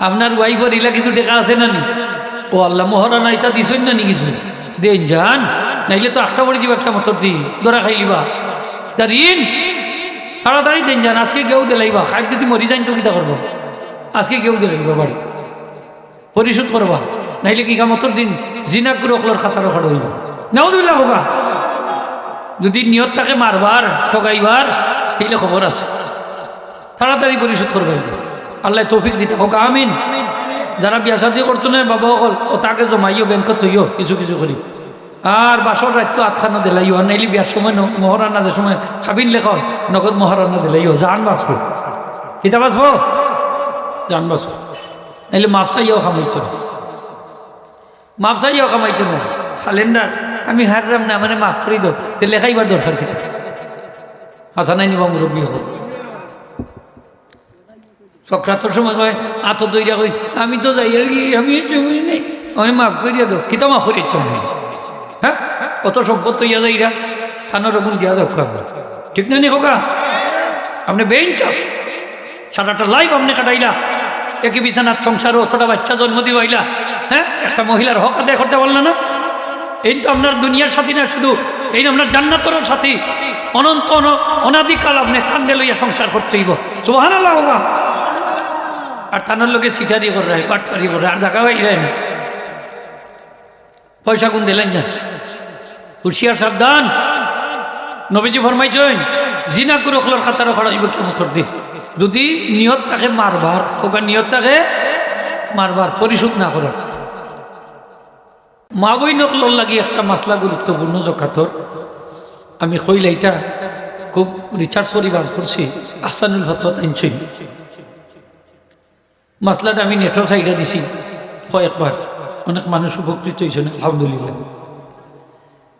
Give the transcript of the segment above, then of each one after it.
আপনার ওয়াইফের ইলা কিছু টেকা আছে না নি? ও আল্লাহ মহারানা এটা দিছেন না নি কিছু দেন যান, নাইলে তো আটটা পড়ে যাবে একটা মতর দিন ধরা খাইলিবা দাঁড়িন তাড়াতাড়ি দেন যান। আজকে কেউ দিলাইবা খাই যদি মরি যান তো কিতা করবো? আজকে কেউ দিলাইবা বাড়ি পরিশোধ করবা, নাইলে কি কামতর দিন জিনাগ্র অকলর খাতারও খাড় হইবা। নাউযুবিল্লাহ হোকা। যদি নিয়ত থাকে মারবার ঠকাইবার তাইলে খবর আছে, তাড়াতাড়ি পরিশোধ করবে। আল্লাহ তৌফিক দিতে হোক, আমিন। যারা বিয়া শাদী করতো না বাবা সকল ও তাকে জমাইও ব্যাংকত থইও কিছু কিছু করি, আর বাসর রাত্য আটখানা দিলাইও, আর নাইলে বিয়ার সময় মহারানা যে সময় খাবিন লেখা হয় নগদ মহারানা দিলাইও, জান বাঁচবো। কিতা বাঁচবো? জান বাঁচবো। নাইলে মাপসাইয়াও খামাইতো না, মাপসাইয়াও খামাইতো না। সালেন্ডার আমি হাররাম না, মানে মাফ করি দো, তো লেখাইবার দরকার কিতা? আচ্ছা নাই নিবা মুরব্বী হোক। সক্রাতর সময় কয় আত দইরা কই আমি তো যাই আর কি, আমি নেই, আমি মাফ করিয়া দো। কিতা মাফ করি তুমি? হ্যাঁ, কত সম্পদ ইয়া যাইরা থানার রকম দিয়া যাক আপনার, ঠিক না নি হোকা? আপনি বেঞ্চ সারাটা লাইফ আপনি কাটাইলা একই বিছানার সংসারে, অতটা বাচ্চা জন্ম দিবাইলা, হ্যাঁ, একটা মহিলার হক আদায় করতে পারলো না। এই তো আপনার দুনিয়ার সাথী না, শুধু এই আপনার জান্নাতের সাথী, অনন্ত অনাদিকাল আপনি কান্দে লইয়া সংসার করতে হইব। সুবহানাল্লাহ হোকা। আর তানোর লোকে সিটারি করে পাটপারি করে আর দেখা হয়ে যায় না, পয়সা কোন দিলেন না। হুশিয়ার সাবধান। নবীজি ফরমাইছেন জিনা করে ওখলার খাতারও খড়া হইব কিয়ামতের দিন। যদি নিয়ত তাকে মারবার, ওখানে নিয়ত তাকে মারবার, পরিশোধ না করার। মা বই নকলর লাগি একটা মাসলা গুরুত্বপূর্ণ জকাতর, আমি কইলে এটা খুব রিসার্চ করি বার করছি, আহসানুল ফতওয়াত আনছি। মাসলাটা আমি নেটর সাইডে দিছি কয়েকবার, অনেক মানুষ উপকৃত হয়েছেন আলহামদুলিল্লাহ।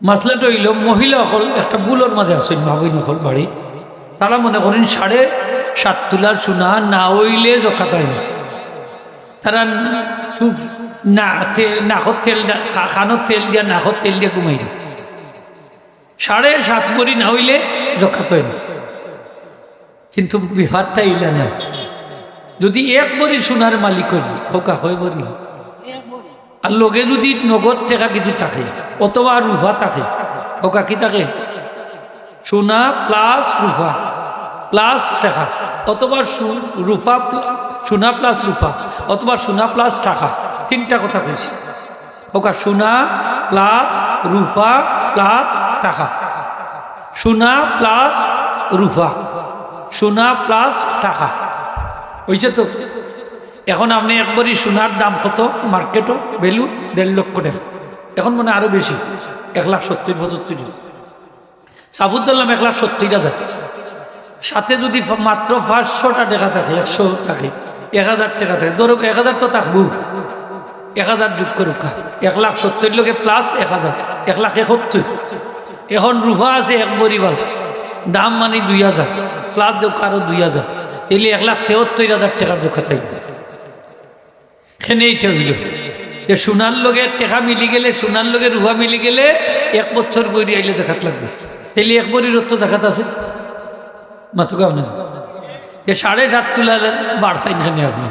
মাসলাটা হইল মহিলা অকল একটা বুলোর মাঝে আসেন, মা বই নকল বাড়ি, তারা মনে করেন 7.5 তোলার সোনা না হইলে জকাত হয় না। তারা নাকত তেল, কানত তেল দিয়া, নাকত তেল দিয়া ঘুমাই না। 7.5 ভরি না হইলে জকাত হয় না। কিন্তু বিহারটা ইলা না, যদি 1 ভরি সোনার মালিক হইব হোকা হয় ভরি, আর লগে যদি নগদ টাকা কিছু থাকে অথবা রুফা থাকে, হোকা কি থাকে? সোনা প্লাস রুফা প্লাস টাকা, অথবা রুফা সোনা প্লাস রুফা, অথবা সোনা প্লাস টাকা। 3টা কথা কইছি হোকা, সোনা প্লাস রুফা প্লাস টাকা, সোনা প্লাস রুফা, সোনা প্লাস টাকা হয়েছে তো। এখন আপনি একবারই সোনার দাম কত মার্কেটও ভ্যালু 1.5 লক্ষ টাকা, এখন মনে আরো বেশি, 1,70,75। সাবুত ধরলাম 1,70,000, সাথে যদি মাত্র 500টা টাকা থাকে, 100 থাকে, 1000 টাকা থাকে, ধরো 1000 তো থাকবো, 1000 যোগ করুক, 1,70,000 লোকে প্লাস 1000, 1,71,000। এখন রুফা আছে 1 ভরি বাল, দাম মানে 2000, প্লাস দেখ আরো 2000, তাহলে 1,73,000 টাকার জোখা থাকবে। এখানে এইটা হইল যে সোনার লগে টেকা মিলি গেলে, সোনার লগে রুহা মিলি গেলে 1 বছর বইরি আইলে দেখাত লাগবে, তাহলে 1 ভরির অর্থ দেখাত আছে মাতুকা আপনার যে 7.5 তোলার বাড়ছেন এখানে আপনি।